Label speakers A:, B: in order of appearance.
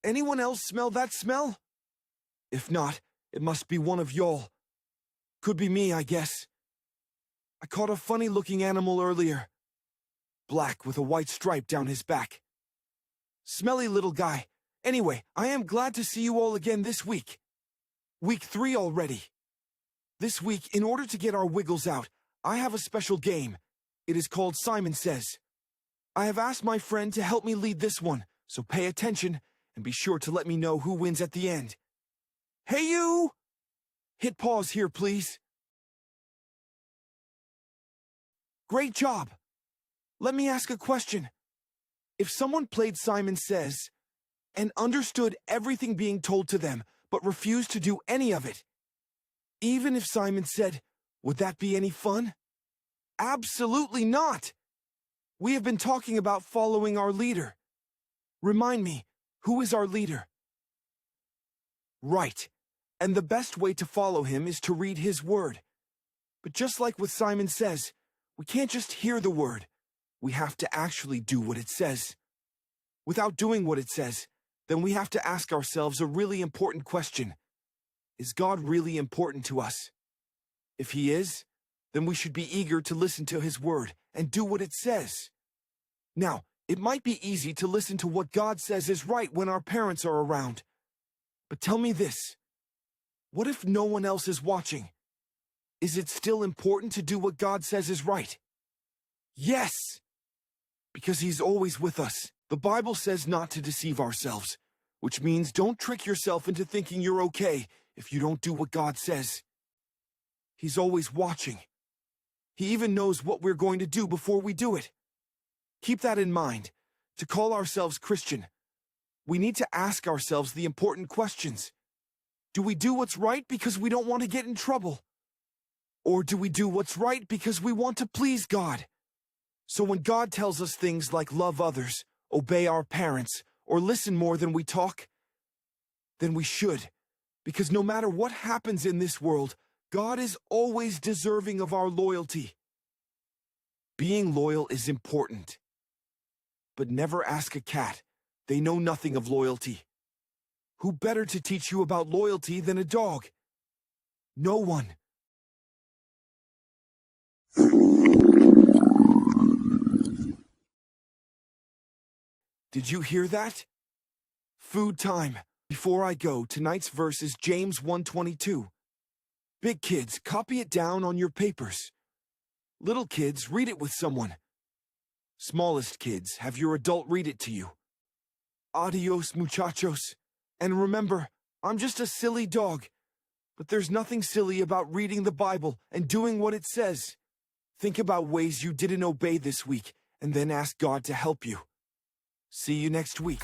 A: Anyone else smell that smell? If not, it must be one of y'all. Could be me, I guess. I caught a funny-looking animal earlier. Black with a white stripe down his back. Smelly little guy. Anyway, I am glad to see you all again this week. Week 3 already. This week, in order to get our wiggles out, I have a special game. It is called Simon Says. I have asked my friend to help me lead this one, so pay attention and be sure to let me know who wins at the end. Hey you! Hit pause here, please. Great job. Let me ask a question. If someone played Simon Says and understood everything being told to them, but refused to do any of it, even if Simon said, would that be any fun? Absolutely not. We have been talking about following our leader. Remind me, who is our leader? Right. And the best way to follow him is to read his word. But just like with Simon Says, we can't just hear the word. We have to actually do what it says. Without doing what it says, then we have to ask ourselves a really important question. Is God really important to us? If he is, then we should be eager to listen to his word and do what it says. Now, it might be easy to listen to what God says is right when our parents are around. But tell me this. What if no one else is watching? Is it still important to do what God says is right? Yes! Because he's always with us. The Bible says not to deceive ourselves, which means don't trick yourself into thinking you're okay if you don't do what God says. He's always watching. He even knows what we're going to do before we do it. Keep that in mind. To call ourselves Christian, we need to ask ourselves the important questions. Do we do what's right because we don't want to get in trouble? Or do we do what's right because we want to please God? So when God tells us things like love others, obey our parents, or listen more than we talk, then we should. Because no matter what happens in this world, God is always deserving of our loyalty. Being loyal is important. But never ask a cat. They know nothing of loyalty. Who better to teach you about loyalty than a dog? No one. Did you hear that? Food time. Before I go, tonight's verse is James 1:22. Big kids, copy it down on your papers. Little kids, read it with someone. Smallest kids, have your adult read it to you. Adios, muchachos. And remember, I'm just a silly dog. But there's nothing silly about reading the Bible and doing what it says. Think about ways you didn't obey this week, and then ask God to help you. See you next week.